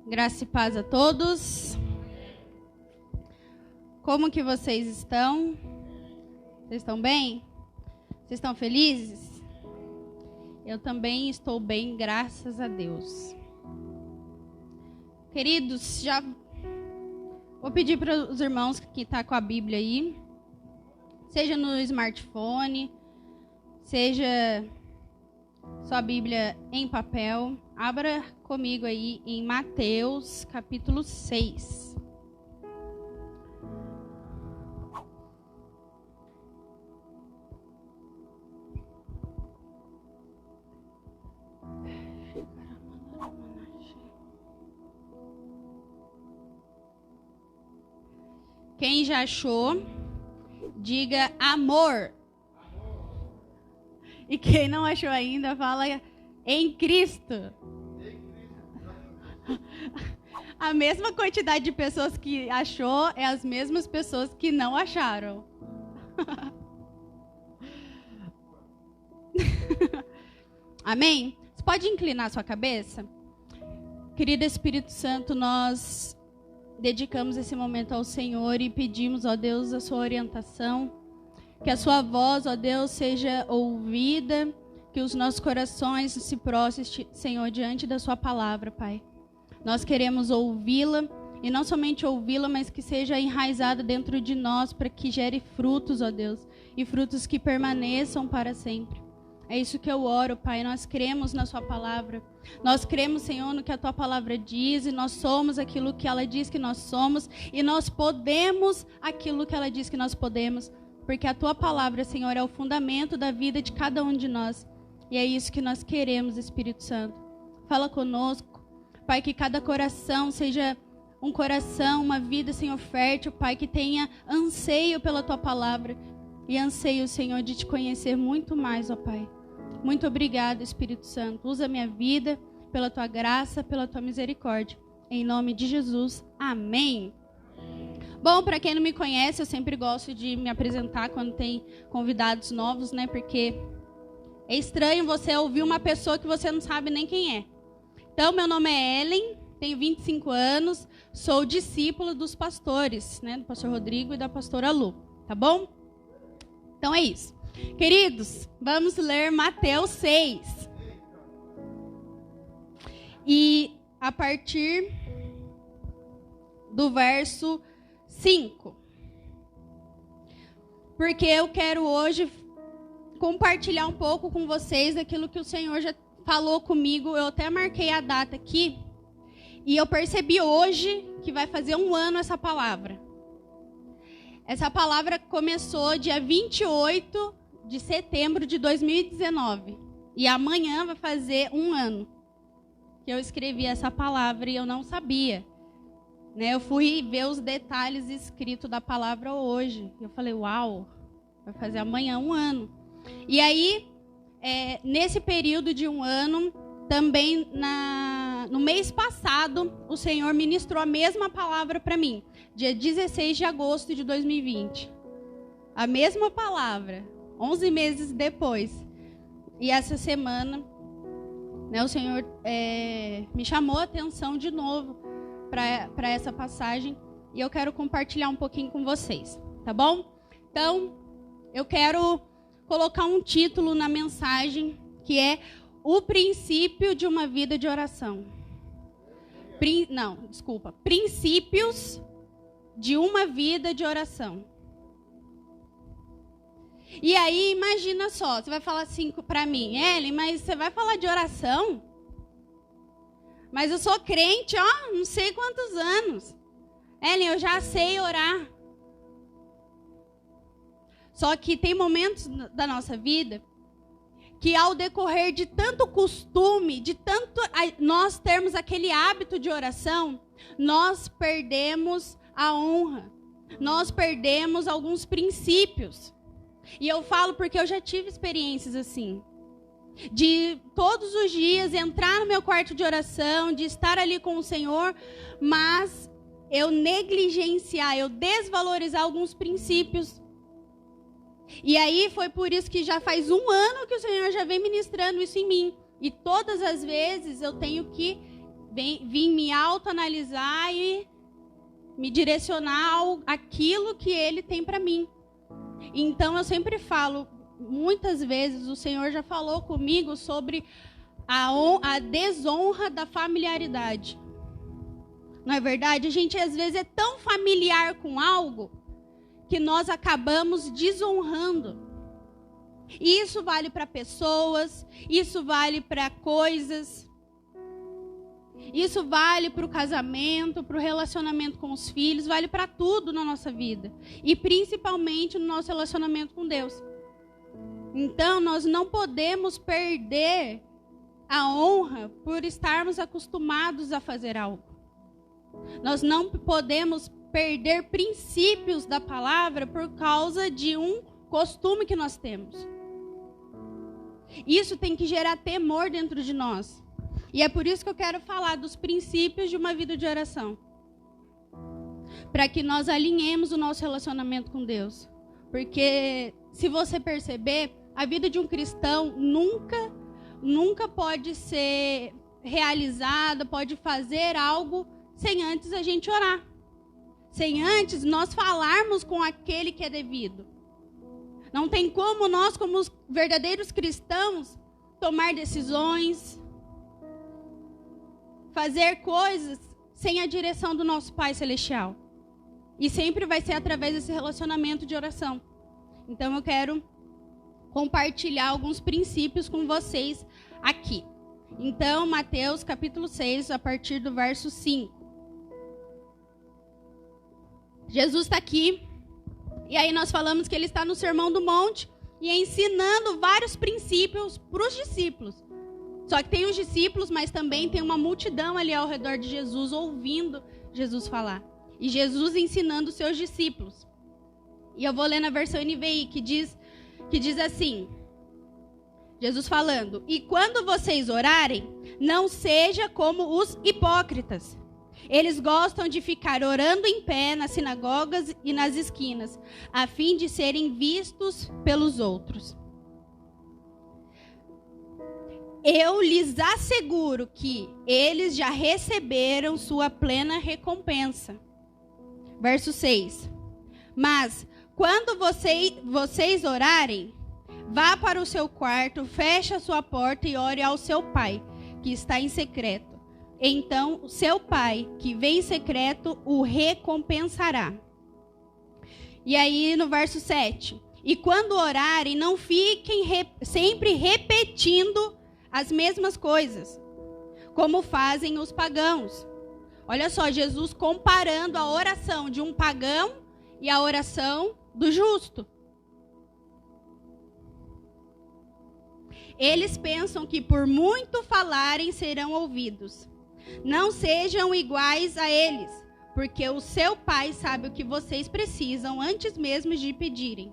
Graça e paz a todos. Como que vocês estão? Vocês estão bem? Vocês estão felizes? Eu também estou bem, graças a Deus. Queridos, já vou pedir para os irmãos que estão com a Bíblia aí, seja no smartphone, seja sua Bíblia em papel, abra comigo aí em Mateus, capítulo 6. Quem já achou, diga amor. E quem não achou ainda, fala em Cristo. A mesma quantidade de pessoas que achou é as mesmas pessoas que não acharam. Amém? Você pode inclinar sua cabeça? Querido Espírito Santo, nós dedicamos esse momento ao Senhor e pedimos, ó Deus, a sua orientação. Que a sua voz, ó Deus, seja ouvida, que os nossos corações se prostrem, Senhor, diante da sua palavra, Pai. Nós queremos ouvi-la, e não somente ouvi-la, mas que seja enraizada dentro de nós, para que gere frutos, ó Deus, e frutos que permaneçam para sempre. É isso que eu oro, Pai. Nós cremos na sua palavra. Nós cremos, Senhor, no que a tua palavra diz, e nós somos aquilo que ela diz que nós somos, e nós podemos aquilo que ela diz que nós podemos. Porque a tua palavra, Senhor, é o fundamento da vida de cada um de nós. E é isso que nós queremos, Espírito Santo. Fala conosco, Pai, que cada coração seja um coração, uma vida, Senhor, fértil, Pai, que tenha anseio pela tua palavra. E anseio, Senhor, de te conhecer muito mais, ó Pai. Muito obrigado, Espírito Santo. Usa a minha vida pela tua graça, pela tua misericórdia. Em nome de Jesus. Amém. Bom, para quem não me conhece, eu sempre gosto de me apresentar quando tem convidados novos, né? Porque é estranho você ouvir uma pessoa que você não sabe nem quem é. Então, meu nome é Ellen, tenho 25 anos, sou discípula dos pastores, né? Do pastor Rodrigo e da pastora Lu, tá bom? Então é isso. Queridos, vamos ler Mateus 6. E a partir do verso 5. Porque eu quero hoje compartilhar um pouco com vocês daquilo que o Senhor já falou comigo. Eu até marquei a data aqui. E eu percebi hoje que vai fazer um ano essa palavra. Essa palavra começou dia 28 de setembro de 2019. E amanhã vai fazer um ano que eu escrevi essa palavra e eu não sabia. Eu fui ver os detalhes escritos da palavra hoje. Eu falei, uau, vai fazer amanhã um ano. E aí, nesse período de um ano, também no mês passado, o Senhor ministrou a mesma palavra para mim. Dia 16 de agosto de 2020. A mesma palavra, 11 meses depois. E essa semana, o Senhor me chamou a atenção de novo para essa passagem, e eu quero compartilhar um pouquinho com vocês, tá bom? Então, eu quero colocar um título na mensagem, que é o princípio de uma vida de oração. Princípios de uma vida de oração. E aí, imagina só, você vai falar assim para mim, Ellen, mas você vai falar de oração? Mas eu sou crente, não sei quantos anos. Ellen, eu já sei orar. Só que tem momentos da nossa vida que ao decorrer de tanto costume, de tanto nós termos aquele hábito de oração, nós perdemos a honra. Nós perdemos alguns princípios. E eu falo porque eu já tive experiências assim. De todos os dias entrar no meu quarto de oração, de estar ali com o Senhor, mas eu negligenciar, eu desvalorizar alguns princípios. E aí foi por isso que já faz um ano que o Senhor já vem ministrando isso em mim. E todas as vezes eu tenho que vim me autoanalisar e me direcionar aquilo que ele tem para mim. Então eu sempre falo, muitas vezes o Senhor já falou comigo sobre a desonra da familiaridade. Não é verdade? A gente às vezes é tão familiar com algo que nós acabamos desonrando. E isso vale para pessoas, isso vale para coisas, isso vale para o casamento, para o relacionamento com os filhos, vale para tudo na nossa vida. E principalmente no nosso relacionamento com Deus. Então nós não podemos perder a honra por estarmos acostumados a fazer algo. Nós não podemos perder princípios da palavra por causa de um costume que nós temos. Isso tem que gerar temor dentro de nós. E é por isso que eu quero falar dos princípios de uma vida de oração. Para que nós alinhemos o nosso relacionamento com Deus. Porque, se você perceber, a vida de um cristão nunca pode ser realizada, pode fazer algo sem antes a gente orar. Sem antes nós falarmos com aquele que é devido. Não tem como nós, como os verdadeiros cristãos, tomar decisões, fazer coisas sem a direção do nosso Pai Celestial. E sempre vai ser através desse relacionamento de oração. Então eu quero compartilhar alguns princípios com vocês aqui. Então, Mateus capítulo 6, a partir do verso 5. Jesus está aqui, e aí nós falamos que ele está no Sermão do Monte e ensinando vários princípios para os discípulos. Só que tem os discípulos, mas também tem uma multidão ali ao redor de Jesus, ouvindo Jesus falar. E Jesus ensinando os seus discípulos. E eu vou ler na versão NVI, que diz assim, Jesus falando: e quando vocês orarem, não seja como os hipócritas. Eles gostam de ficar orando em pé nas sinagogas e nas esquinas, a fim de serem vistos pelos outros. Eu lhes asseguro que eles já receberam sua plena recompensa. Verso 6. Mas, quando vocês orarem, vá para o seu quarto, feche a sua porta e ore ao seu pai, que está em secreto. Então, o seu pai, que vem em secreto, o recompensará. E aí, no verso 7. E quando orarem, não fiquem sempre repetindo as mesmas coisas, como fazem os pagãos. Olha só, Jesus comparando a oração de um pagão e a oração do justo. Eles pensam que por muito falarem serão ouvidos. Não sejam iguais a eles, porque o seu Pai sabe o que vocês precisam antes mesmo de pedirem.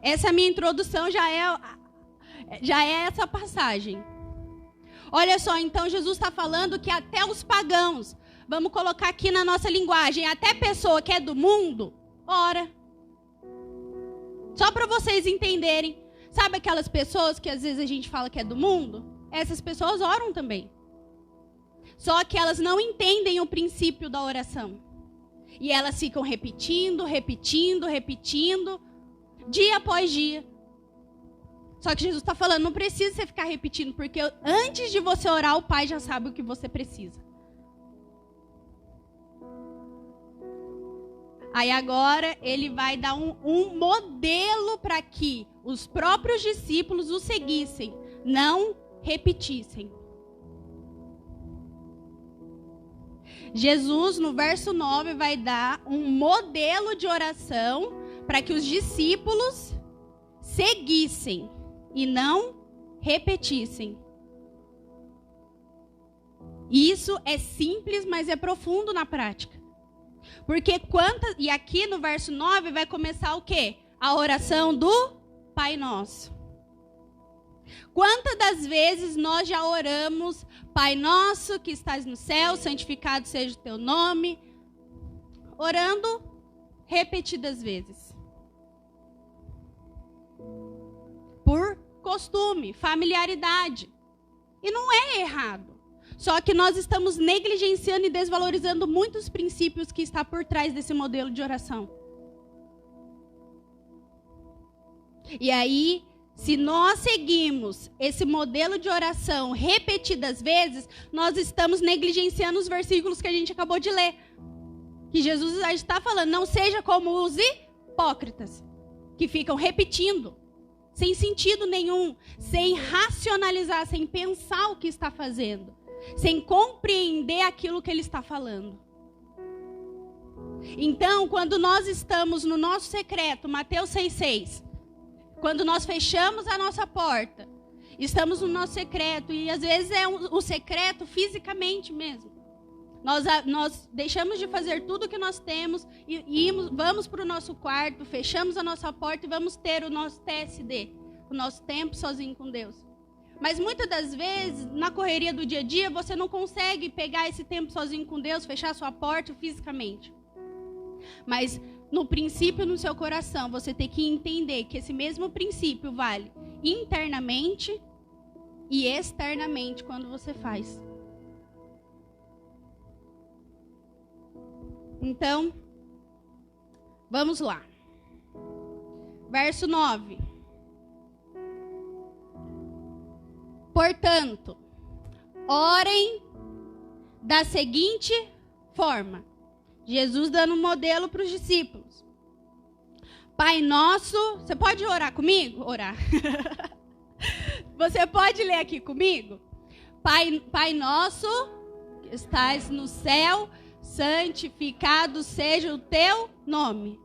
Essa minha introdução já é essa passagem. Olha só, então Jesus está falando que até os pagãos, vamos colocar aqui na nossa linguagem, até pessoa que é do mundo, ora. Só para vocês entenderem. Sabe aquelas pessoas que às vezes a gente fala que é do mundo? Essas pessoas oram também. Só que elas não entendem o princípio da oração. E elas ficam repetindo, dia após dia. Só que Jesus está falando, não precisa você ficar repetindo, porque antes de você orar, o Pai já sabe o que você precisa. Aí agora ele vai dar um modelo para que os próprios discípulos o seguissem, não repetissem. Jesus, no verso 9, vai dar um modelo de oração para que os discípulos seguissem e não repetissem. Isso é simples, mas é profundo na prática. Porque e aqui no verso 9 vai começar o quê? A oração do Pai Nosso. Quantas das vezes nós já oramos, Pai Nosso que estás no céu, santificado seja o teu nome, orando repetidas vezes. Por costume, familiaridade. E não é errado. Só que nós estamos negligenciando e desvalorizando muitos princípios que está por trás desse modelo de oração. E aí, se nós seguimos esse modelo de oração repetidas vezes, nós estamos negligenciando os versículos que a gente acabou de ler. Que Jesus está falando, não seja como os hipócritas, que ficam repetindo, sem sentido nenhum, sem racionalizar, sem pensar o que está fazendo, sem compreender aquilo que ele está falando. Então, quando nós estamos no nosso secreto, Mateus 6,6, quando nós fechamos a nossa porta, estamos no nosso secreto, e às vezes é o secreto fisicamente mesmo. Nós deixamos de fazer tudo o que nós temos, e vamos para o nosso quarto, fechamos a nossa porta e vamos ter o nosso TSD, o nosso tempo sozinho com Deus. Mas muitas das vezes, na correria do dia a dia, você não consegue pegar esse tempo sozinho com Deus, fechar a sua porta fisicamente. Mas no princípio, no seu coração, você tem que entender que esse mesmo princípio vale internamente e externamente quando você faz. Então, vamos lá. Verso 9. Portanto, orem da seguinte forma. Jesus dando um modelo para os discípulos. Pai nosso, você pode orar comigo? Orar. Você pode ler aqui comigo? Pai nosso, que estás no céu, santificado seja o teu nome.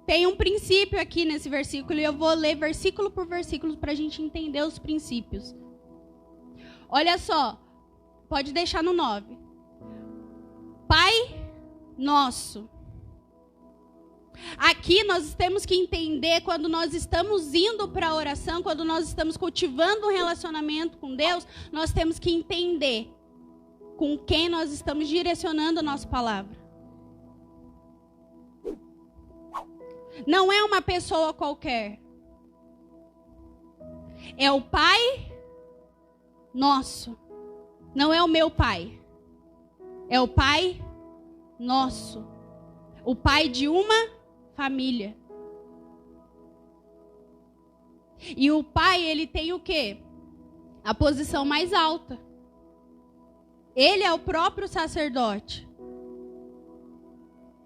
Tem um princípio aqui nesse versículo e eu vou ler versículo por versículo para a gente entender os princípios. Olha só, pode deixar no 9. Pai nosso. Aqui nós temos que entender quando nós estamos indo para a oração, quando nós estamos cultivando um relacionamento com Deus, nós temos que entender com quem nós estamos direcionando a nossa palavra. Não é uma pessoa qualquer. É o Pai nosso. Não é o meu Pai. É o Pai nosso. O pai de uma família. E o pai, ele tem o quê? A posição mais alta. Ele é o próprio sacerdote.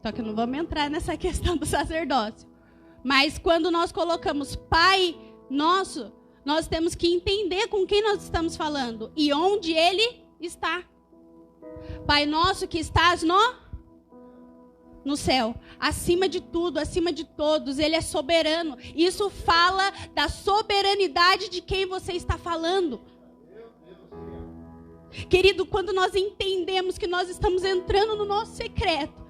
Só que não vamos entrar nessa questão do sacerdócio. Mas quando nós colocamos Pai Nosso, nós temos que entender com quem nós estamos falando e onde Ele está. Pai Nosso que estás no céu, acima de tudo, acima de todos, Ele é soberano. Isso fala da soberanidade de quem você está falando. Querido, quando nós entendemos que nós estamos entrando no nosso secreto,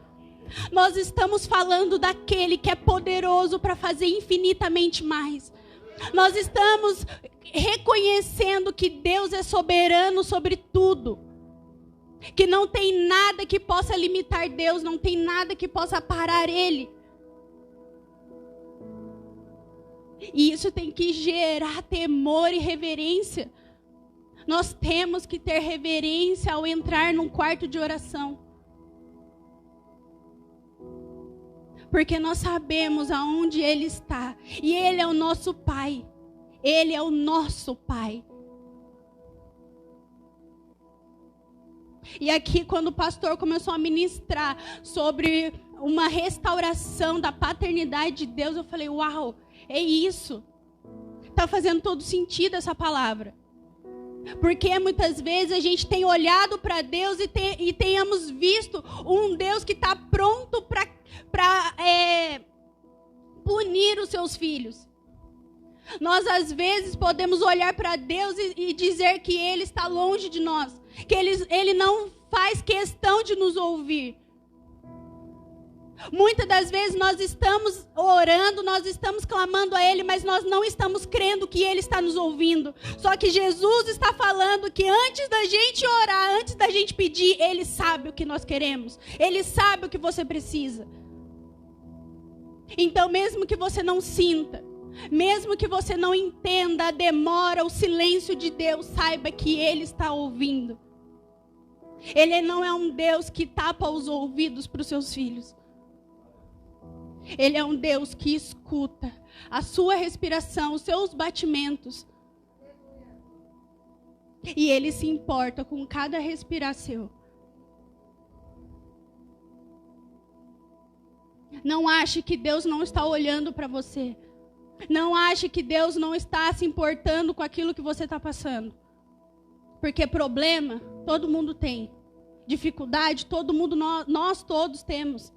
nós estamos falando daquele que é poderoso para fazer infinitamente mais. Nós estamos reconhecendo que Deus é soberano sobre tudo. Que não tem nada que possa limitar Deus, não tem nada que possa parar Ele. E isso tem que gerar temor e reverência. Nós temos que ter reverência ao entrar num quarto de oração. Porque nós sabemos aonde Ele está. E Ele é o nosso Pai. Ele é o nosso Pai. E aqui, quando o pastor começou a ministrar sobre uma restauração da paternidade de Deus, eu falei, uau, é isso. Está fazendo todo sentido essa palavra. Porque muitas vezes a gente tem olhado para Deus e tenhamos visto um Deus que está pronto para punir os seus filhos. Nós às vezes podemos olhar para Deus e dizer que Ele está longe de nós. Que ele não faz questão de nos ouvir. Muitas das vezes nós estamos orando, nós estamos clamando a Ele, mas nós não estamos crendo que Ele está nos ouvindo. Só que Jesus está falando que antes da gente orar, antes da gente pedir, Ele sabe o que nós queremos. Ele sabe o que você precisa. Então mesmo que você não sinta, Mesmo que você não entenda a demora, o silêncio de Deus, saiba que Ele está ouvindo. Ele não é um Deus que tapa os ouvidos para os seus filhos. Ele é um Deus que escuta a sua respiração, os seus batimentos. E Ele se importa com cada respiração. Não ache que Deus não está olhando para você. Não ache que Deus não está se importando com aquilo que você está passando. Porque problema, todo mundo tem. Dificuldade, todo mundo, nós todos temos.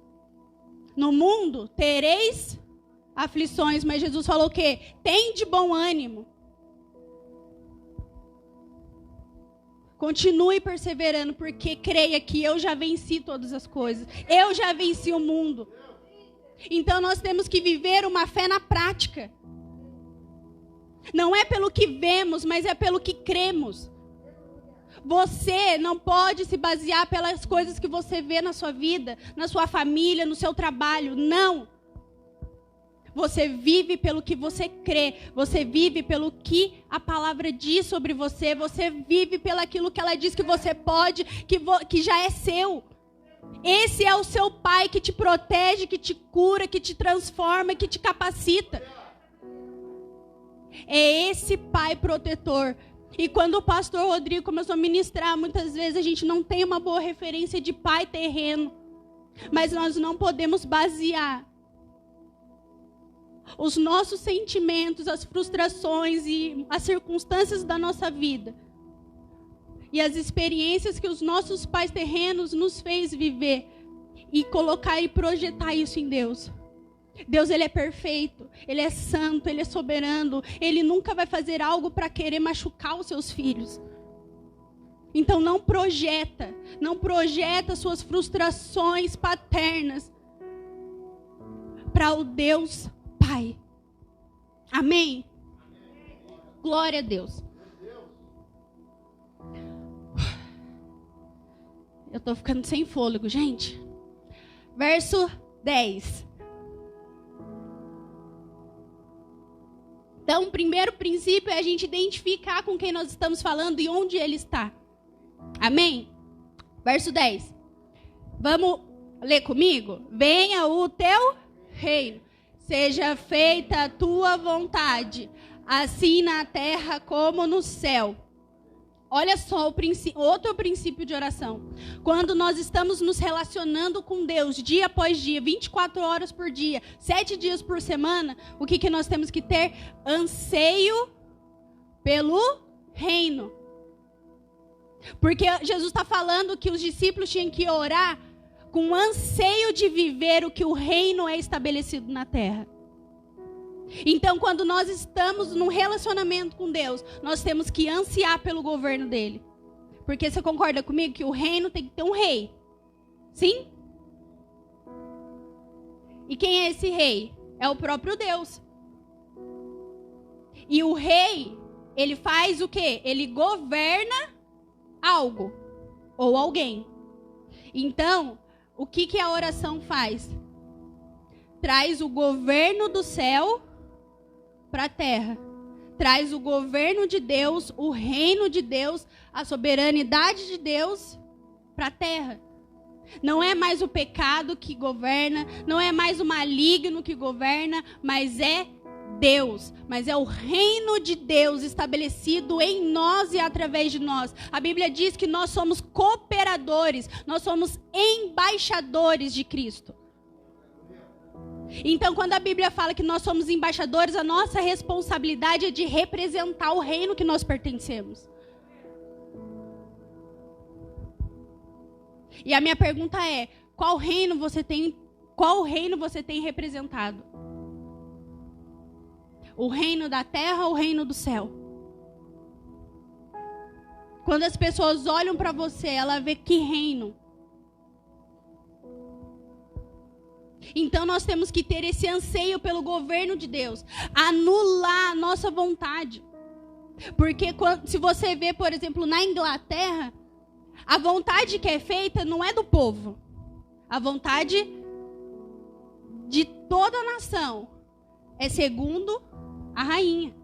No mundo, tereis aflições. Mas Jesus falou o quê? Tem de bom ânimo. Continue perseverando, porque creia que eu já venci todas as coisas. Eu já venci o mundo. Então nós temos que viver uma fé na prática. Não é pelo que vemos, mas é pelo que cremos. Você não pode se basear pelas coisas que você vê na sua vida, na sua família, no seu trabalho. Não. Você vive pelo que você crê. Você vive pelo que a palavra diz sobre você. Você vive pelo aquilo que ela diz que você pode, que já é seu. Esse é o seu Pai que te protege, que te cura, que te transforma, que te capacita. É esse Pai protetor. E quando o pastor Rodrigo começou a ministrar, muitas vezes a gente não tem uma boa referência de pai terreno. Mas nós não podemos basear os nossos sentimentos, as frustrações e as circunstâncias da nossa vida e as experiências que os nossos pais terrenos nos fez viver e colocar e projetar isso em Deus. Deus, Ele é perfeito, Ele é santo, Ele é soberano. Ele nunca vai fazer algo para querer machucar os seus filhos. Então não projeta suas frustrações paternas para o Deus Pai. Amém? Glória a Deus. Eu estou ficando sem fôlego, gente. Verso 10. Então, o primeiro princípio é a gente identificar com quem nós estamos falando e onde ele está. Amém? Verso 10. Vamos ler comigo? Venha o teu reino. Seja feita a tua vontade, assim na terra como no céu. Olha só outro princípio de oração. Quando nós estamos nos relacionando com Deus dia após dia, 24 horas por dia, 7 dias por semana, o que nós temos que ter? Anseio pelo reino. Porque Jesus está falando que os discípulos tinham que orar com anseio de viver o que o reino é estabelecido na terra. Então, quando nós estamos num relacionamento com Deus, nós temos que ansiar pelo governo dele. Porque você concorda comigo que o reino tem que ter um rei? Sim? E quem é esse rei? É o próprio Deus. E o rei, ele faz o quê? Ele governa algo ou alguém. Então, o que a oração faz? Traz o governo do céu para a terra. Traz o governo de Deus, o reino de Deus, a soberanidade de Deus para a terra. Não é mais o pecado que governa, não é mais o maligno que governa, mas é Deus. Mas é o reino de Deus estabelecido em nós e através de nós. A Bíblia diz que nós somos cooperadores, nós somos embaixadores de Cristo. Então, quando a Bíblia fala que nós somos embaixadores, a nossa responsabilidade é de representar o reino que nós pertencemos. E a minha pergunta é: qual reino você tem representado? O reino da terra ou o reino do céu? Quando as pessoas olham para você, ela vê que reino? Então nós temos que ter esse anseio pelo governo de Deus, anular a nossa vontade. Porque se você vê, por exemplo, na Inglaterra, a vontade que é feita não é do povo. A vontade de toda a nação é segundo A rainha.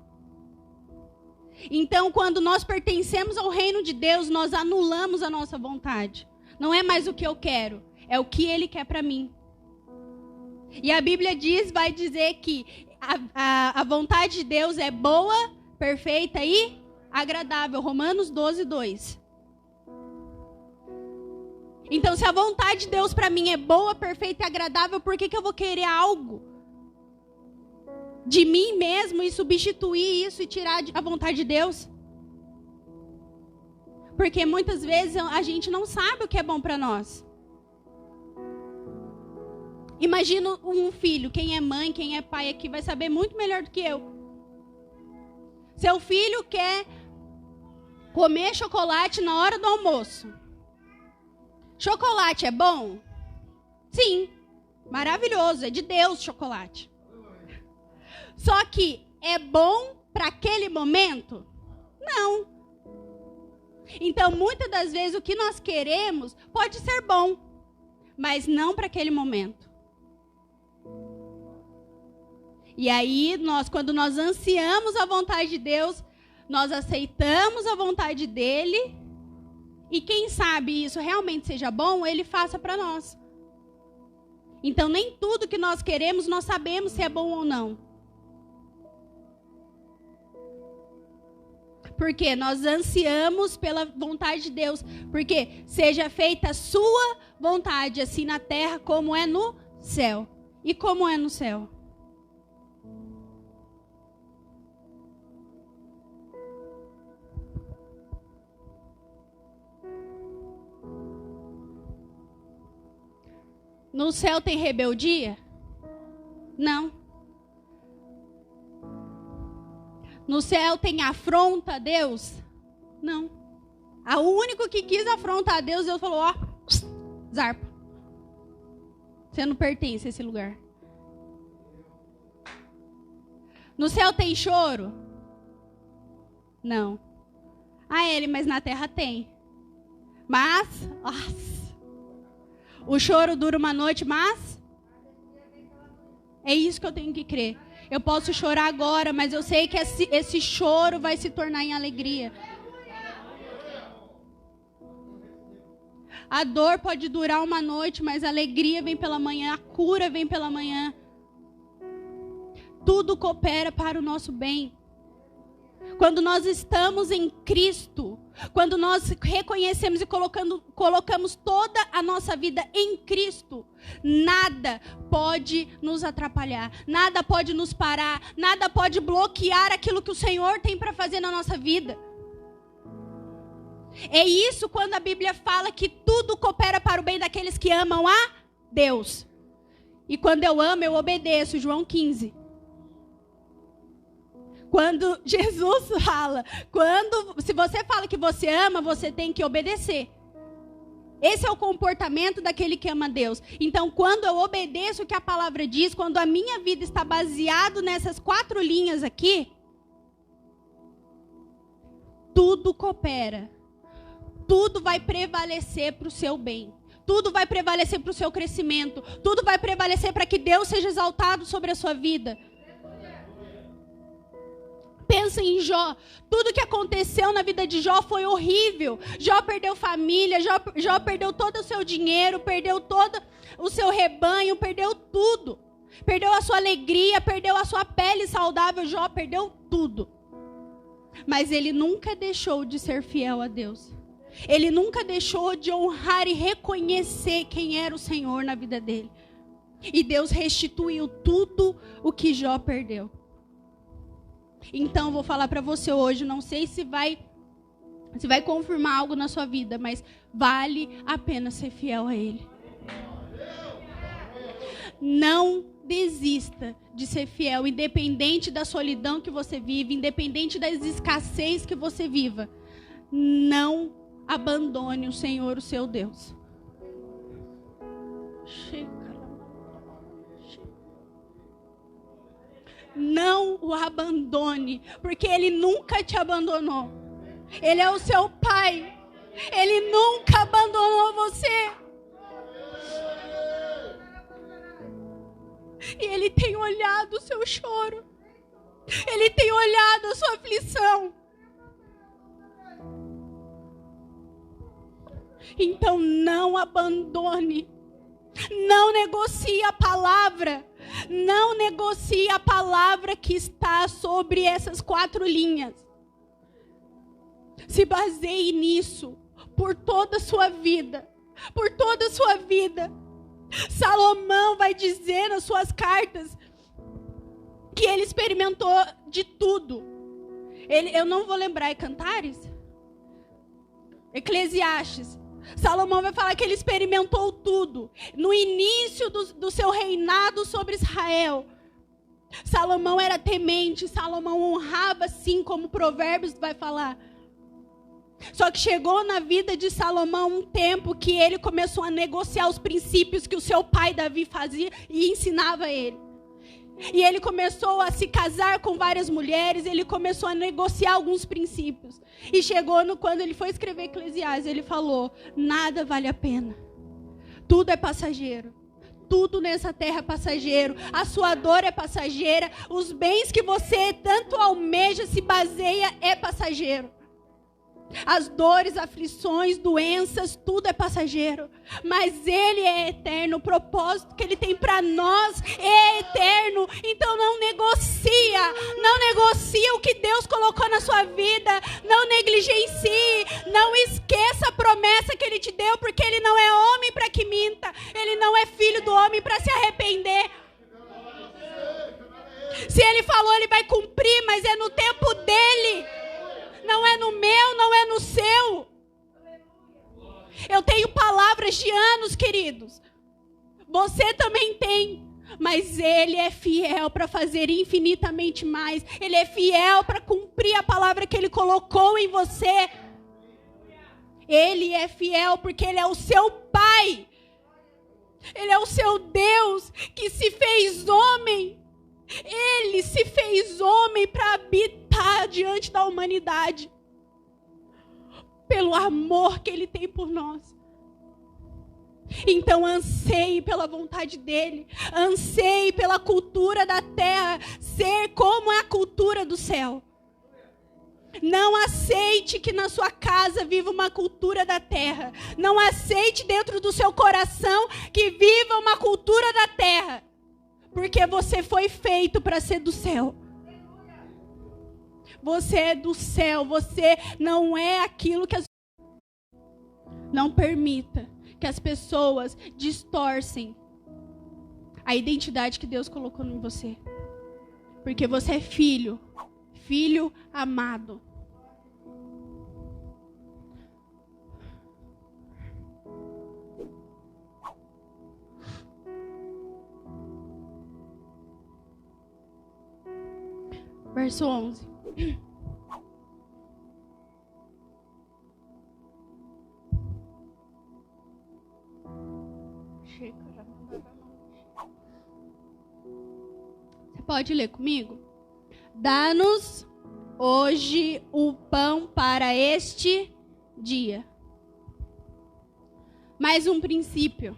Então, quando nós pertencemos ao reino de Deus, nós anulamos a nossa vontade. Não é mais o que eu quero, é o que Ele quer para mim. E a Bíblia vai dizer que a vontade de Deus é boa, perfeita e agradável. Romanos 12, 2. Então, se a vontade de Deus para mim é boa, perfeita e agradável, por que eu vou querer algo de mim mesmo e substituir isso e tirar a vontade de Deus? Porque muitas vezes a gente não sabe o que é bom para nós. Imagina um filho, quem é mãe, quem é pai aqui vai saber muito melhor do que eu. Seu filho quer comer chocolate na hora do almoço. Chocolate é bom? Sim, maravilhoso, é de Deus chocolate. Só que é bom para aquele momento? Não. Então, muitas das vezes o que nós queremos pode ser bom, mas não para aquele momento. E aí, quando nós ansiamos a vontade de Deus, nós aceitamos a vontade dele. E quem sabe isso realmente seja bom, ele faça para nós. Então, nem tudo que nós queremos, nós sabemos se é bom ou não. Porque nós ansiamos pela vontade de Deus. Porque seja feita a sua vontade, assim na terra como é no céu. E como é no céu? No céu tem rebeldia? Não. No céu tem afronta a Deus? Não. O único que quis afrontar a Deus, Deus falou, ó, zarpa. Você não pertence a esse lugar. No céu tem choro? Não. Mas na terra tem. Mas, o choro dura uma noite, mas é isso que eu tenho que crer. Eu posso chorar agora, mas eu sei que esse choro vai se tornar em alegria. A dor pode durar uma noite, mas a alegria vem pela manhã, a cura vem pela manhã. Tudo coopera para o nosso bem. Quando nós estamos em Cristo, quando nós reconhecemos e colocamos toda a nossa vida em Cristo, nada pode nos atrapalhar, nada pode nos parar, nada pode bloquear aquilo que o Senhor tem para fazer na nossa vida. É isso quando a Bíblia fala que tudo coopera para o bem daqueles que amam a Deus. E quando eu amo, eu obedeço, João 15. Quando Jesus fala, se você fala que você ama, você tem que obedecer. Esse é o comportamento daquele que ama Deus. Então, quando eu obedeço o que a palavra diz, quando a minha vida está baseada nessas 4 linhas aqui, tudo coopera. Tudo vai prevalecer para o seu bem. Tudo vai prevalecer para o seu crescimento. Tudo vai prevalecer para que Deus seja exaltado sobre a sua vida. Pensa em Jó. Tudo que aconteceu na vida de Jó foi horrível. Jó perdeu família, Jó perdeu todo o seu dinheiro, perdeu todo o seu rebanho, perdeu tudo. Perdeu a sua alegria, perdeu a sua pele saudável. Jó perdeu tudo. Mas ele nunca deixou de ser fiel a Deus. Ele nunca deixou de honrar e reconhecer quem era o Senhor na vida dele. E Deus restituiu tudo o que Jó perdeu. Então, vou falar para você hoje, não sei se vai confirmar algo na sua vida, mas vale a pena ser fiel a Ele. Não desista de ser fiel, independente da solidão que você vive, independente das escassez que você viva. Não abandone o Senhor, o seu Deus. Não o abandone, porque Ele nunca te abandonou. Ele é o seu Pai. Ele nunca abandonou você. E Ele tem olhado o seu choro. Ele tem olhado a sua aflição. Então não abandone. Não negocie a palavra. Não negocie a palavra que está sobre essas 4 linhas. Se baseie nisso por toda a sua vida. Por toda a sua vida. Salomão vai dizer nas suas cartas que ele experimentou de tudo. Eu não vou lembrar, é Cantares? Eclesiastes. Salomão vai falar que ele experimentou tudo. No início do seu reinado sobre Israel. Salomão era temente, Salomão honrava, sim, como Provérbios vai falar. Só que chegou na vida de Salomão um tempo que ele começou a negociar os princípios que o seu pai Davi fazia e ensinava a ele. E ele começou a se casar com várias mulheres, ele começou a negociar alguns princípios. E chegou quando ele foi escrever Eclesiastes, ele falou: nada vale a pena. Tudo é passageiro. Tudo nessa terra é passageiro. A sua dor é passageira. Os bens que você tanto almeja, se baseia, é passageiro. As dores, aflições, doenças, tudo é passageiro. Mas Ele é eterno. O propósito que Ele tem para nós é eterno. Então não negocia. Não negocia o que Deus colocou na sua vida. Não negligencie. Não esqueça a promessa que Ele te deu. Porque Ele não é homem para que minta. Ele não é filho do homem para se arrepender. Se Ele falou, Ele vai cumprir. Mas é no tempo dEle. Não é no meu, não é no seu. Eu tenho palavras de anos, queridos. Você também tem. Mas Ele é fiel para fazer infinitamente mais. Ele é fiel para cumprir a palavra que Ele colocou em você. Ele é fiel porque Ele é o seu Pai. Ele é o seu Deus que se fez homem. Ele se fez homem para habitar diante da humanidade. Pelo amor que Ele tem por nós. Então anseie pela vontade dEle. Anseie pela cultura da terra. Ser como é a cultura do céu. Não aceite que na sua casa viva uma cultura da terra. Não aceite dentro do seu coração que viva uma cultura da terra. Porque você foi feito para ser do céu. Você é do céu. Você não é aquilo que as... Não permita que as pessoas distorcem a identidade que Deus colocou em você. Porque você é filho. Filho amado. Verso 11. Você pode ler comigo? Dá-nos hoje o pão para este dia. Mais um princípio.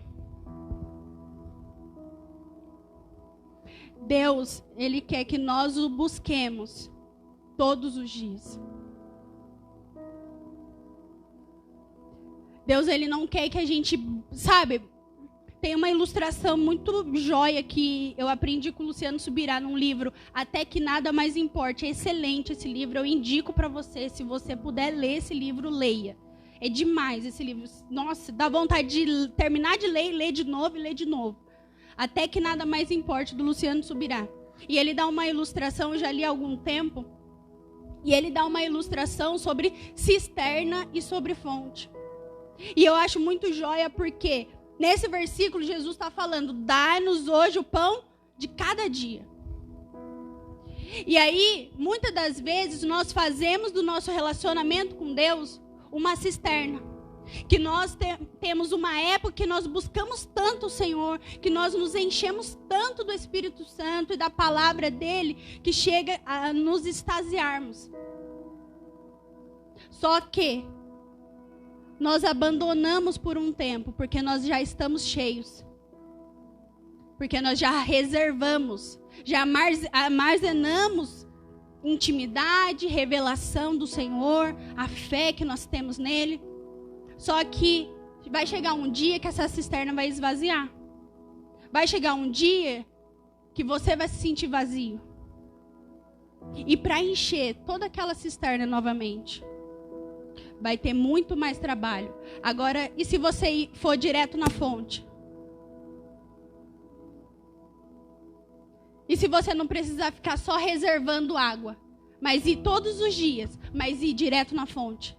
Deus, Ele quer que nós o busquemos todos os dias. Deus, Ele não quer que a gente, sabe, tem uma ilustração muito joia que eu aprendi com o Luciano Subirá num livro, Até que Nada Mais Importe. É excelente esse livro, eu indico para você, se você puder ler esse livro, leia. É demais esse livro. Nossa, dá vontade de terminar de ler e ler de novo e ler de novo. Até que Nada Mais Importe, do Luciano Subirá. E ele dá uma ilustração, eu já li há algum tempo, e ele dá uma ilustração sobre cisterna e sobre fonte. E eu acho muito joia porque nesse versículo Jesus está falando: dá-nos hoje o pão de cada dia. E aí, muitas das vezes, nós fazemos do nosso relacionamento com Deus uma cisterna. Que nós temos uma época que nós buscamos tanto o Senhor, que nós nos enchemos tanto do Espírito Santo e da palavra dEle, que chega a nos extasiarmos. Só que nós abandonamos por um tempo, porque nós já estamos cheios. Porque nós já reservamos, já armazenamos intimidade, revelação do Senhor, a fé que nós temos nele. Só que vai chegar um dia que essa cisterna vai esvaziar. Vai chegar um dia que você vai se sentir vazio. E para encher toda aquela cisterna novamente, vai ter muito mais trabalho. Agora, e se você for direto na fonte? E se você não precisar ficar só reservando água, mas ir todos os dias, mas ir direto na fonte?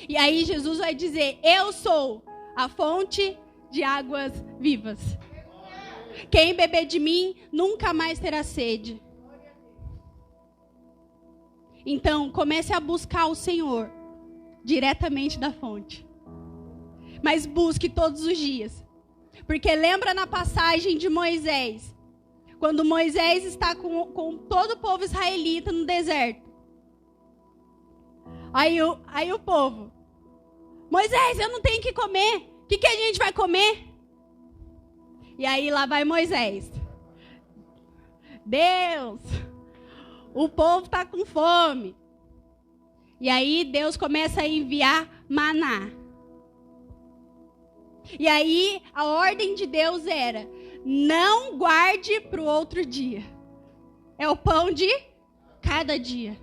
E aí Jesus vai dizer: eu sou a fonte de águas vivas. Quem beber de mim nunca mais terá sede. Então, comece a buscar o Senhor diretamente da fonte. Mas busque todos os dias. Porque lembra na passagem de Moisés, quando Moisés está com todo o povo israelita no deserto. Aí o povo: Moisés, eu não tenho o que comer. O que a gente vai comer? E aí lá vai Moisés: Deus, o povo está com fome. E aí Deus começa a enviar maná. E aí a ordem de Deus era: não guarde para o outro dia. É o pão de cada dia.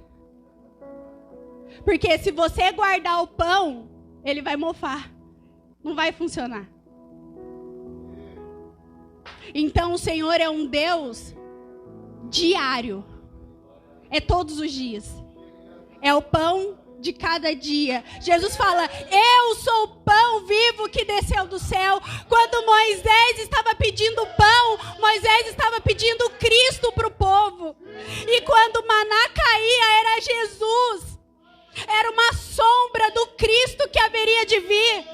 Porque se você guardar o pão, ele vai mofar. Não vai funcionar. Então o Senhor é um Deus diário. É todos os dias. É o pão de cada dia. Jesus fala: eu sou o pão vivo que desceu do céu. Quando Moisés estava pedindo pão, Moisés estava pedindo Cristo para o povo. E quando o maná caía, era Jesus. Era uma sombra do Cristo que haveria de vir.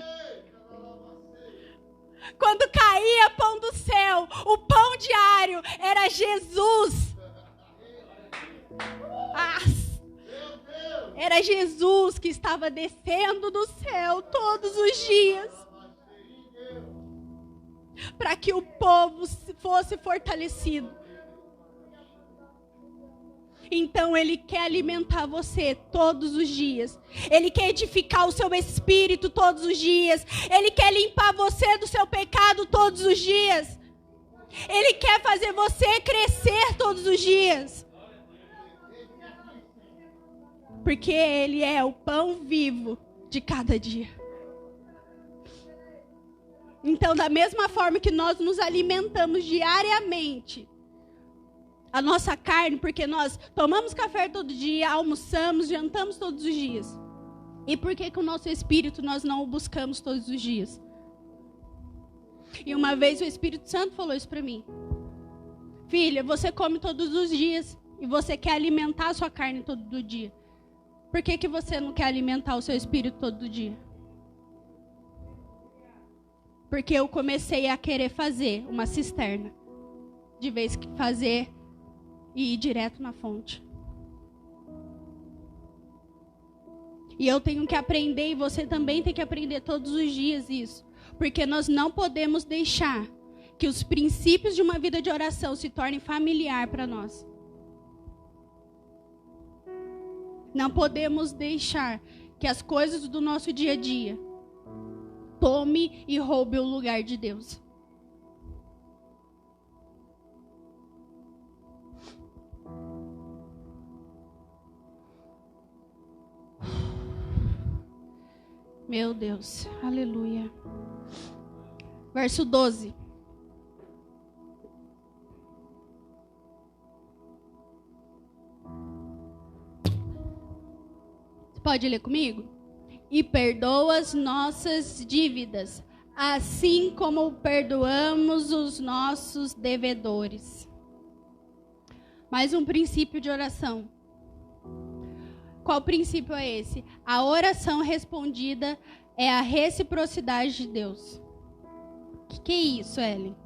Quando caía pão do céu, o pão diário era Jesus. Era Jesus que estava descendo do céu todos os dias, para que o povo fosse fortalecido. Então Ele quer alimentar você todos os dias. Ele quer edificar o seu espírito todos os dias. Ele quer limpar você do seu pecado todos os dias. Ele quer fazer você crescer todos os dias. Porque Ele é o pão vivo de cada dia. Então, da mesma forma que nós nos alimentamos diariamente, a nossa carne, porque nós tomamos café todo dia, almoçamos, jantamos todos os dias. E por que o nosso espírito nós não o buscamos todos os dias? E uma vez o Espírito Santo falou isso para mim: filha, você come todos os dias e você quer alimentar a sua carne todo dia. Por que você não quer alimentar o seu espírito todo dia? Porque eu comecei a querer fazer uma cisterna, de vez que fazer e ir direto na fonte. E eu tenho que aprender, e você também tem que aprender todos os dias isso. Porque nós não podemos deixar que os princípios de uma vida de oração se tornem familiar para nós. Não podemos deixar que as coisas do nosso dia a dia tome e roube o lugar de Deus. Meu Deus, aleluia. Verso 12. Você pode ler comigo? E perdoa as nossas dívidas, assim como perdoamos os nossos devedores. Mais um princípio de oração. Qual princípio é esse? A oração respondida é a reciprocidade de Deus. O que é isso, Ellen?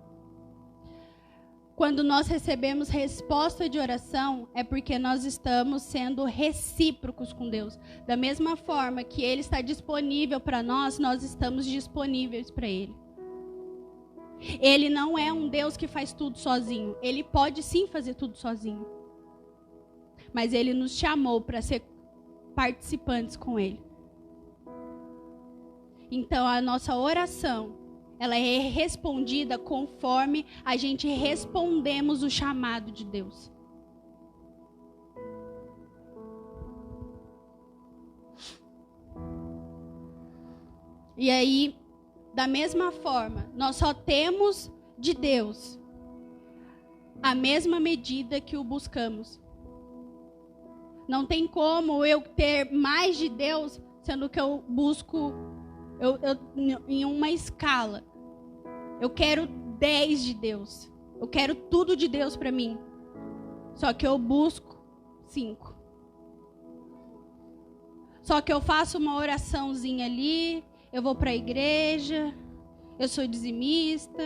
Quando nós recebemos resposta de oração, é porque nós estamos sendo recíprocos com Deus. Da mesma forma que Ele está disponível para nós, nós estamos disponíveis para Ele. Ele não é um Deus que faz tudo sozinho. Ele pode sim fazer tudo sozinho. mas Ele nos chamou para ser participantes com Ele. Então, a nossa oração, ela é respondida conforme a gente respondemos o chamado de Deus. E aí, da mesma forma, nós só temos de Deus a mesma medida que o buscamos. Não tem como eu ter mais de Deus, sendo que eu busco em uma escala. Eu quero 10 de Deus. Eu quero tudo de Deus para mim. Só que eu busco 5. Só que eu faço uma oraçãozinha ali, eu vou para a igreja, eu sou dizimista.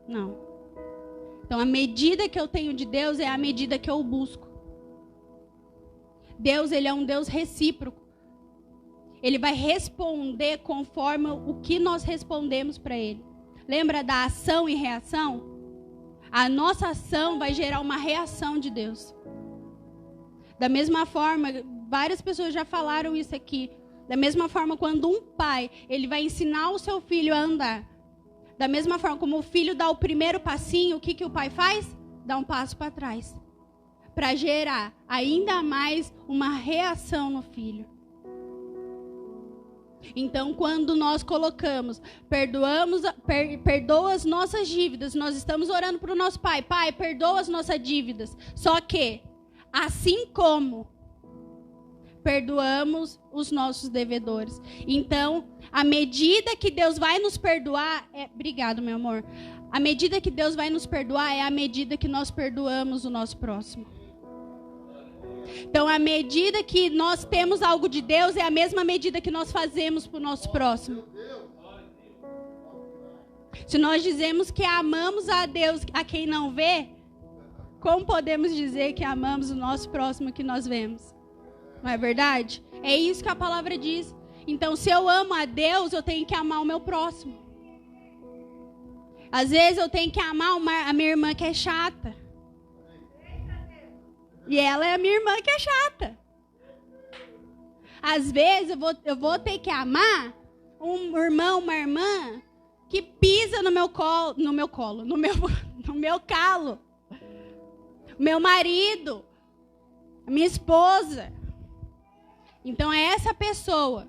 Não. Então, a medida que eu tenho de Deus é a medida que eu busco. Deus, Ele é um Deus recíproco. Ele vai responder conforme o que nós respondemos para Ele. Lembra da ação e reação? A nossa ação vai gerar uma reação de Deus. Da mesma forma, várias pessoas já falaram isso aqui. Da mesma forma, quando um pai, ele vai ensinar o seu filho a andar. Da mesma forma, como o filho dá o primeiro passinho, o que o pai faz? Dá um passo para trás. Para gerar ainda mais uma reação no filho. Então, quando nós colocamos, perdoa as nossas dívidas, nós estamos orando para o nosso pai. Pai, perdoa as nossas dívidas. Só que, assim como perdoamos os nossos devedores. Então, a medida que Deus vai nos perdoar... Obrigado, meu amor. A medida que Deus vai nos perdoar é a medida que nós perdoamos o nosso próximo. Então, a medida que nós temos algo de Deus é a mesma medida que nós fazemos para o nosso próximo. Se nós dizemos que amamos a Deus a quem não vê, como podemos dizer que amamos o nosso próximo que nós vemos? Não é verdade? É isso que a palavra diz. Então, se eu amo a Deus, eu tenho que amar o meu próximo. Às vezes eu tenho que amar a minha irmã que é chata. E ela é a minha irmã que é chata. Às vezes eu vou ter que amar um irmão, uma irmã que pisa no meu calo. Meu marido, a minha esposa. Então é essa pessoa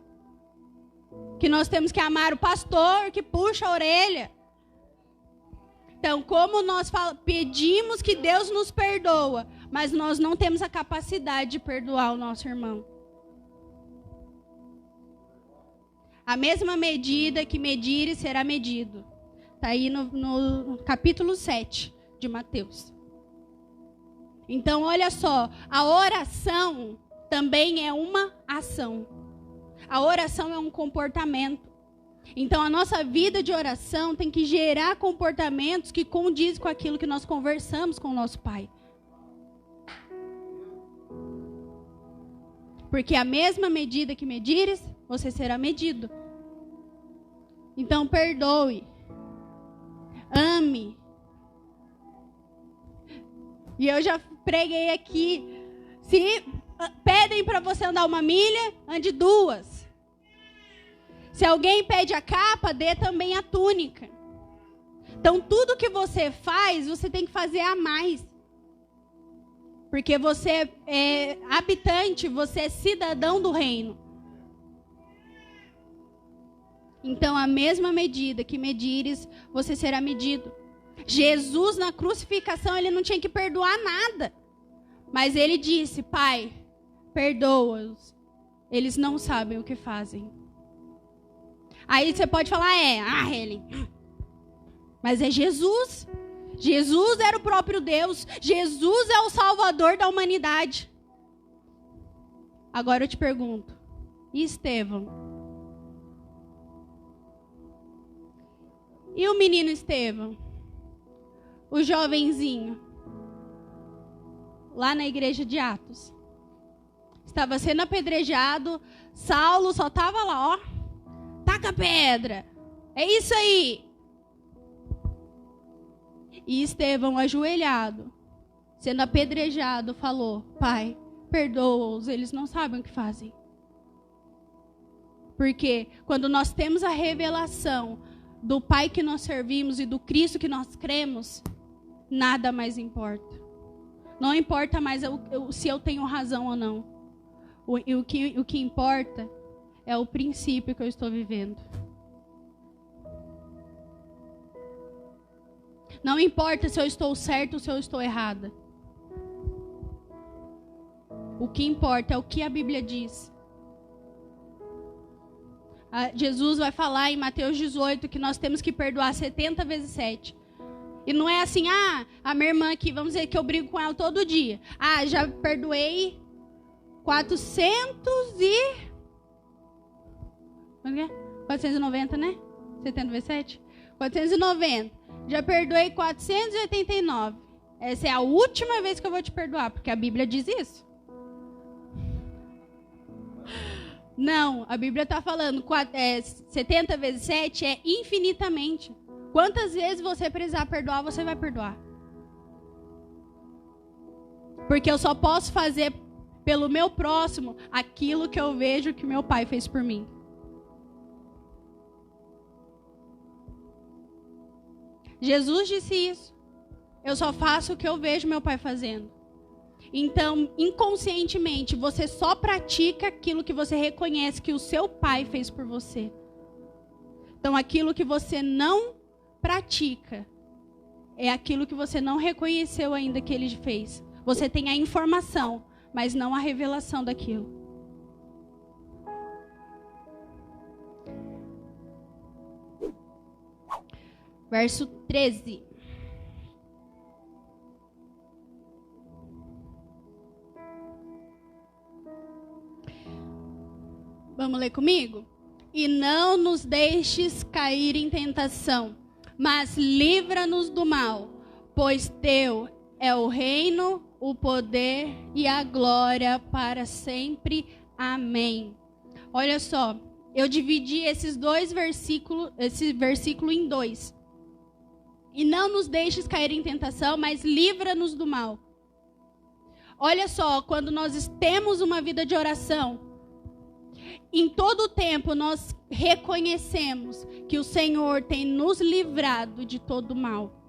que nós temos que amar, o pastor que puxa a orelha. Então, como nós pedimos que Deus nos perdoa, mas nós não temos a capacidade de perdoar o nosso irmão. A mesma medida que medires será medido. Está aí no capítulo 7 de Mateus. Então, olha só, a oração também é uma ação. A oração é um comportamento. Então, a nossa vida de oração tem que gerar comportamentos que condizem com aquilo que nós conversamos com o nosso Pai. Porque a mesma medida que medires, você será medido. Então, perdoe. Ame. E eu já preguei aqui. Se pedem para você andar 1 milha, ande 2. Se alguém pede a capa, dê também a túnica. Então, tudo que você faz, você tem que fazer a mais. Porque você é habitante, você é cidadão do reino. Então, a mesma medida que medires, você será medido. Jesus, na crucificação, ele não tinha que perdoar nada. Mas ele disse, Pai, perdoa-os. Eles não sabem o que fazem. Aí você pode falar, Helen. Mas é Jesus. Jesus era o próprio Deus. Jesus é o Salvador da humanidade. Agora eu te pergunto, e Estevão? E o menino Estevão? O jovenzinho? Lá na igreja de Atos. Estava sendo apedrejado. Saulo só estava lá, ó. Taca a pedra. É isso aí. E Estevão ajoelhado, sendo apedrejado, falou: Pai, perdoa-os, eles não sabem o que fazem. Porque quando nós temos a revelação do Pai que nós servimos e do Cristo que nós cremos, nada mais importa. Não importa mais se eu tenho razão ou não. O que importa é o princípio que eu estou vivendo. Não importa se eu estou certo ou se eu estou errada. O que importa é o que a Bíblia diz. Jesus vai falar em Mateus 18 que nós temos que perdoar 70 vezes 7. E não é assim, a minha irmã aqui, vamos dizer que eu brigo com ela todo dia. Já perdoei 490, né? 70 vezes 7? 490. Já perdoei 489. Essa é a última vez que eu vou te perdoar, porque a Bíblia diz isso. Não, a Bíblia está falando 70 vezes 7 é infinitamente. Quantas vezes você precisar perdoar, você vai perdoar. Porque eu só posso fazer pelo meu próximo aquilo que eu vejo que meu Pai fez por mim. Jesus disse isso. Eu só faço o que eu vejo meu Pai fazendo. Então, inconscientemente, você só pratica aquilo que você reconhece que o seu Pai fez por você. Então, aquilo que você não pratica é aquilo que você não reconheceu ainda que Ele fez. Você tem a informação, mas não a revelação daquilo. Verso 13. Vamos ler comigo? E não nos deixes cair em tentação, mas livra-nos do mal, pois teu é o reino, o poder e a glória para sempre. Amém. Olha só, eu dividi esse versículo em dois. E não nos deixes cair em tentação, mas livra-nos do mal. Olha só, quando nós temos uma vida de oração, em todo o tempo nós reconhecemos que o Senhor tem nos livrado de todo mal.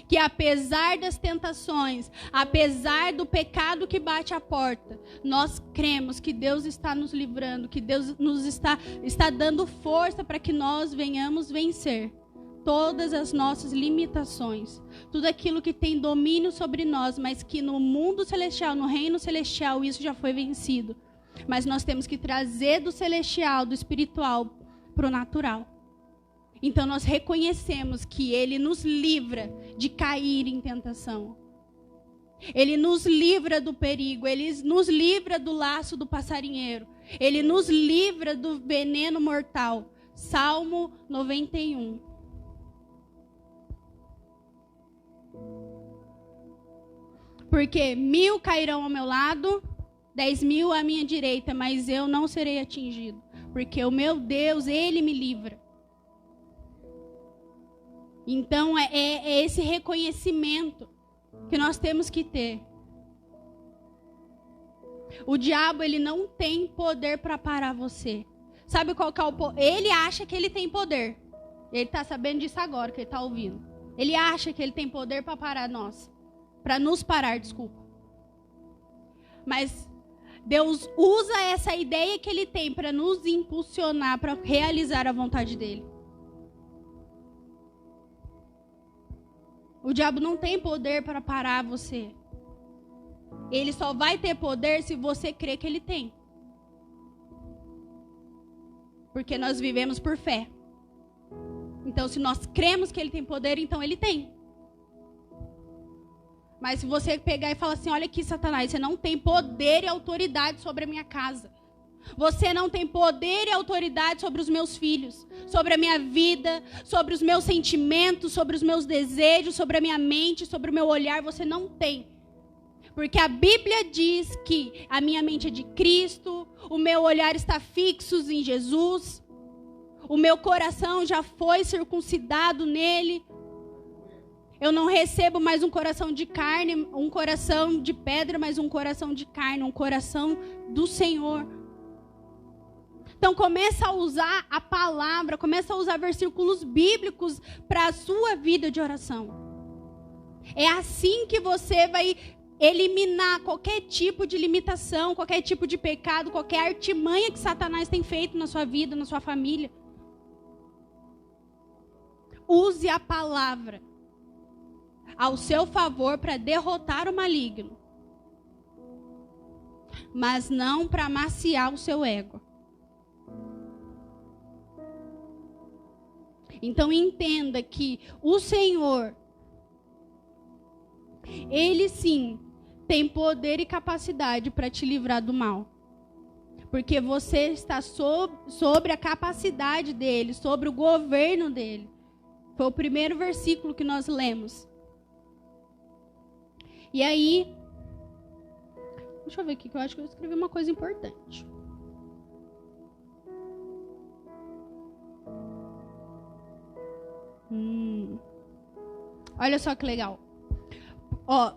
Que apesar das tentações, apesar do pecado que bate à porta, nós cremos que Deus está nos livrando, que Deus nos está dando força para que nós venhamos vencer todas as nossas limitações, tudo aquilo que tem domínio sobre nós, mas que no mundo celestial, no reino celestial, isso já foi vencido. Mas nós temos que trazer do celestial, do espiritual, para o natural. Então nós reconhecemos que Ele nos livra de cair em tentação. Ele nos livra do perigo, Ele nos livra do laço do passarinheiro. Ele nos livra do veneno mortal. Salmo 91. Porque 1000 cairão ao meu lado, 10.000 à minha direita, mas eu não serei atingido. Porque o meu Deus, Ele me livra. Então, é esse reconhecimento que nós temos que ter. O diabo, ele não tem poder para parar você. Sabe qual que é o poder? Ele acha que ele tem poder. Ele está sabendo disso agora, que ele está ouvindo. Ele acha que ele tem poder para parar nós. Para nos parar, desculpa. Mas Deus usa essa ideia que Ele tem para nos impulsionar, para realizar a vontade dEle. O diabo não tem poder para parar você. Ele só vai ter poder se você crer que Ele tem. Porque nós vivemos por fé. Então, se nós cremos que Ele tem poder, então Ele tem. Mas se você pegar e falar assim, olha aqui, Satanás, você não tem poder e autoridade sobre a minha casa. Você não tem poder e autoridade sobre os meus filhos, sobre a minha vida, sobre os meus sentimentos, sobre os meus desejos, sobre a minha mente, sobre o meu olhar. Você não tem. Porque a Bíblia diz que a minha mente é de Cristo, o meu olhar está fixo em Jesus, o meu coração já foi circuncidado nele. Eu não recebo mais um coração de carne, um coração de pedra, mas um coração de carne, um coração do Senhor. Então começa a usar a palavra, começa a usar versículos bíblicos para a sua vida de oração. É assim que você vai eliminar qualquer tipo de limitação, qualquer tipo de pecado, qualquer artimanha que Satanás tem feito na sua vida, na sua família. Use a palavra ao seu favor para derrotar o maligno, mas não para amaciar o seu ego. Então entenda que o Senhor, Ele sim tem poder e capacidade para te livrar do mal. Porque você está sobre a capacidade dEle, sobre o governo dEle. Foi o primeiro versículo que nós lemos. E aí, deixa eu ver aqui, que eu acho que eu escrevi uma coisa importante. Olha só que legal. Ó,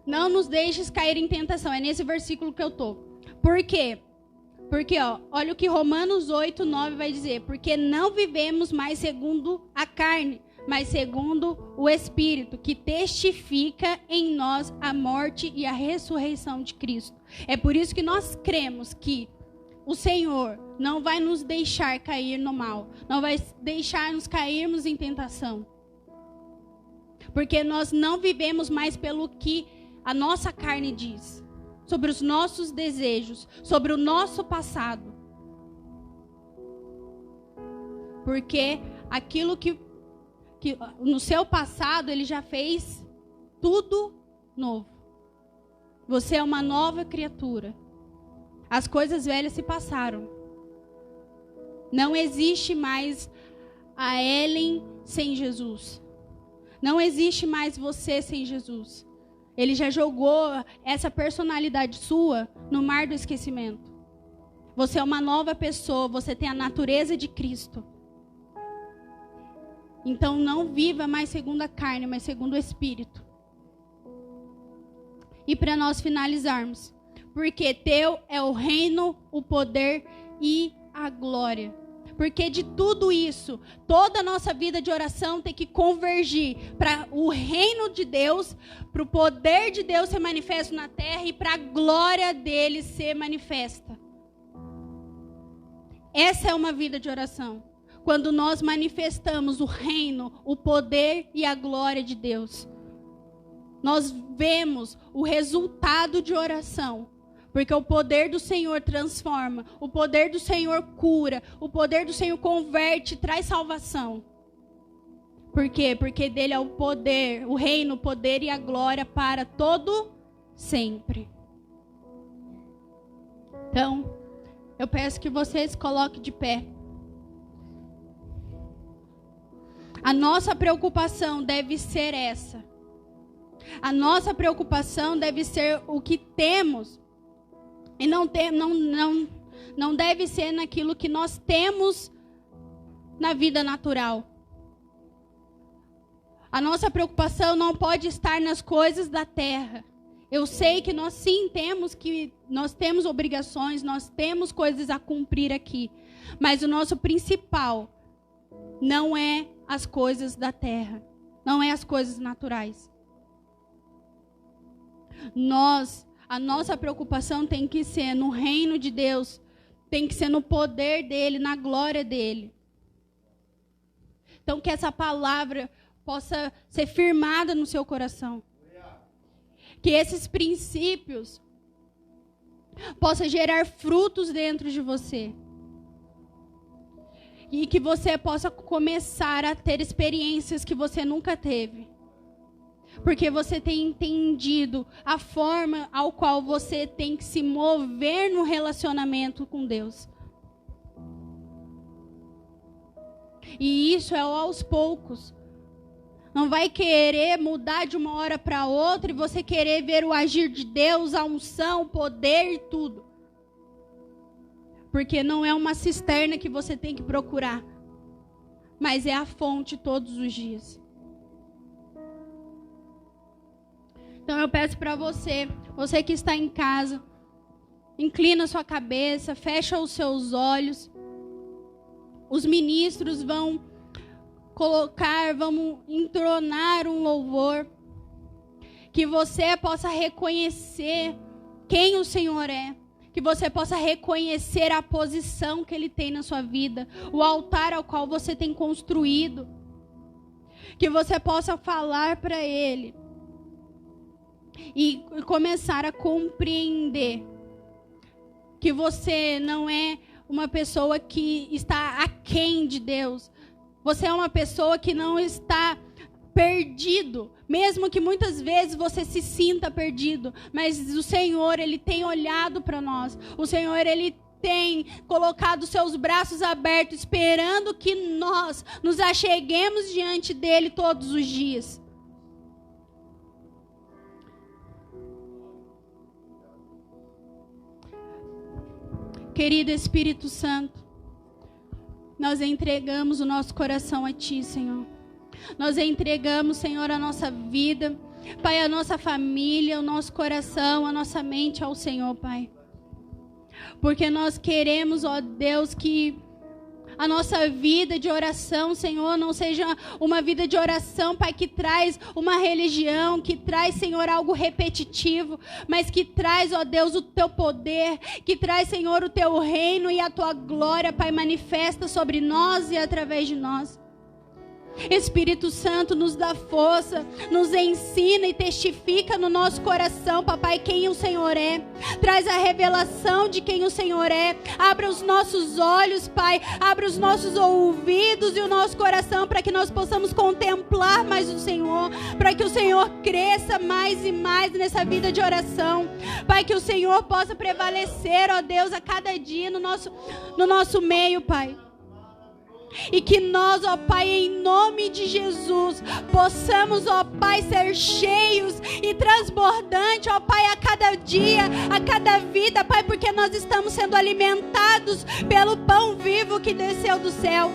não nos deixes cair em tentação. É nesse versículo que eu tô. Por quê? Porque, ó, olha o que Romanos 8, 9 vai dizer. Porque não vivemos mais segundo a carne, mas segundo o Espírito, que testifica em nós a morte e a ressurreição de Cristo. É por isso que nós cremos que o Senhor não vai nos deixar cair no mal, não vai deixar nos cairmos em tentação. Porque nós não vivemos mais pelo que a nossa carne diz, sobre os nossos desejos, sobre o nosso passado. Porque aquilo que no seu passado ele já fez tudo novo. Você é uma nova criatura. As coisas velhas se passaram. Não existe mais a Ellen sem Jesus. Não existe mais você sem Jesus. Ele já jogou essa personalidade sua no mar do esquecimento. Você é uma nova pessoa, você tem a natureza de Cristo. Então não viva mais segundo a carne, mas segundo o Espírito. E para nós finalizarmos, porque teu é o reino, o poder e a glória. Porque de tudo isso, toda a nossa vida de oração tem que convergir para o reino de Deus, para o poder de Deus ser manifesto na terra e para a glória dele ser manifesta. Essa é uma vida de oração. Quando nós manifestamos o reino, o poder e a glória de Deus, nós vemos o resultado de oração. Porque o poder do Senhor transforma, o poder do Senhor cura, o poder do Senhor converte, traz salvação. Por quê? Porque dele é o poder, o reino, o poder e a glória para todo sempre. Então, eu peço que vocês coloquem de pé. A nossa preocupação deve ser essa. A nossa preocupação deve ser o que temos. E não deve ser naquilo que nós temos na vida natural. A nossa preocupação não pode estar nas coisas da terra. Eu sei que nós sim nós temos obrigações, nós temos coisas a cumprir aqui. Mas o nosso principal não é as coisas da terra, não é as coisas naturais. A nossa preocupação tem que ser no reino de Deus, tem que ser no poder dele, na glória dele. Então que essa palavra possa ser firmada no seu coração. Que esses princípios possam gerar frutos dentro de você. E que você possa começar a ter experiências que você nunca teve. Porque você tem entendido a forma ao qual você tem que se mover no relacionamento com Deus. E isso é aos poucos. Não vai querer mudar de uma hora para outra e você querer ver o agir de Deus, a unção, o poder e tudo. Porque não é uma cisterna que você tem que procurar. mas é a fonte todos os dias. Então eu peço para você que está em casa, inclina sua cabeça, fecha os seus olhos. Os ministros vão entronar um louvor. Que você possa reconhecer quem o Senhor é. Que você possa reconhecer a posição que Ele tem na sua vida. O altar ao qual você tem construído. Que você possa falar para Ele. E começar a compreender que você não é uma pessoa que está aquém de Deus. Você é uma pessoa que não está perdido, mesmo que muitas vezes você se sinta perdido, mas o Senhor, Ele tem olhado para nós. O Senhor, Ele tem colocado seus braços abertos, esperando que nós nos acheguemos diante dEle todos os dias. Querido Espírito Santo, nós entregamos o nosso coração a Ti, Senhor. Nós entregamos, Senhor, a nossa vida, Pai, a nossa família, o nosso coração, a nossa mente ao Senhor, Pai. Porque nós queremos, ó Deus, que a nossa vida de oração, Senhor, não seja uma vida de oração, Pai, que traz uma religião, que traz, Senhor, algo repetitivo, mas que traz, ó Deus, o Teu poder, que traz, Senhor, o Teu reino e a Tua glória, Pai, manifesta sobre nós e através de nós. Espírito Santo, nos dá força, nos ensina e testifica no nosso coração, papai, quem o Senhor é. Traz a revelação de quem o Senhor é. Abra os nossos olhos, Pai. Abra os nossos ouvidos e o nosso coração para que nós possamos contemplar mais o Senhor. Para que o Senhor cresça mais e mais nessa vida de oração. Pai, que o Senhor possa prevalecer, ó Deus, a cada dia no nosso meio, Pai. E que nós, ó Pai, em nome de Jesus, possamos, ó Pai, ser cheios e transbordantes, ó Pai, a cada dia, a cada vida, Pai, porque nós estamos sendo alimentados pelo pão vivo que desceu do céu.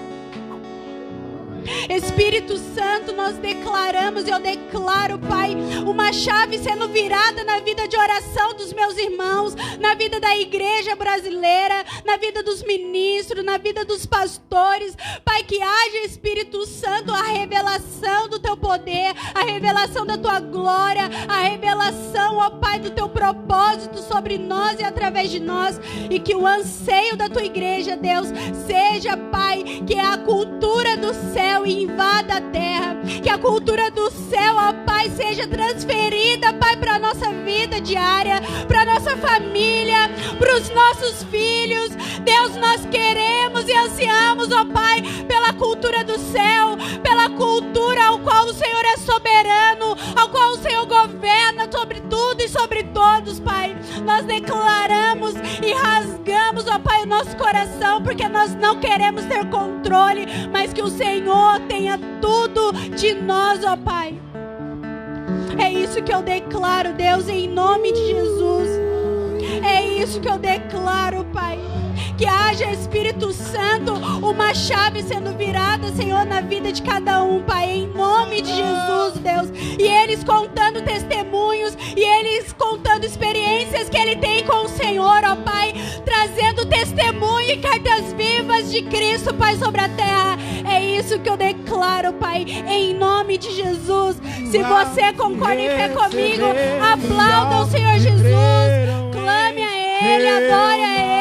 Espírito Santo, nós declaramos, eu declaro, Pai, uma chave sendo virada na vida de oração dos meus irmãos, na vida da igreja brasileira, na vida dos ministros, na vida dos pastores. Pai, que haja, Espírito Santo, a revelação do Teu poder, a revelação da Tua glória, a revelação, ó Pai, do Teu propósito sobre nós e através de nós. E que o anseio da Tua igreja, Deus, seja, Pai, que a cultura do céu invada a terra, que a cultura do céu, ó Pai, seja transferida, Pai, para a nossa vida diária, para a nossa família, para os nossos filhos. Deus, nós queremos e ansiamos, ó Pai, pela cultura do céu, pela cultura ao qual o Senhor é soberano, ao qual o Senhor governa sobre tudo e sobre todos, Pai. Nós declaramos e rasgamos, ó Pai, o nosso coração, porque nós não queremos ter controle, mas que o Senhor tenha tudo de nós, ó Pai. É isso que eu declaro, Deus, em nome de Jesus. É isso que eu declaro, Pai. Que haja, Espírito Santo, uma chave sendo virada, Senhor, na vida de cada um, Pai, em nome de Jesus, Deus. E eles contando testemunhos, e eles contando experiências que Ele tem com o Senhor, ó Pai, trazendo testemunho e cartas vivas de Cristo, Pai, sobre a terra. É isso que eu declaro, Pai, em nome de Jesus. Se você concorda em fé comigo, aplauda o Senhor Jesus, clame a Ele, adore a Ele.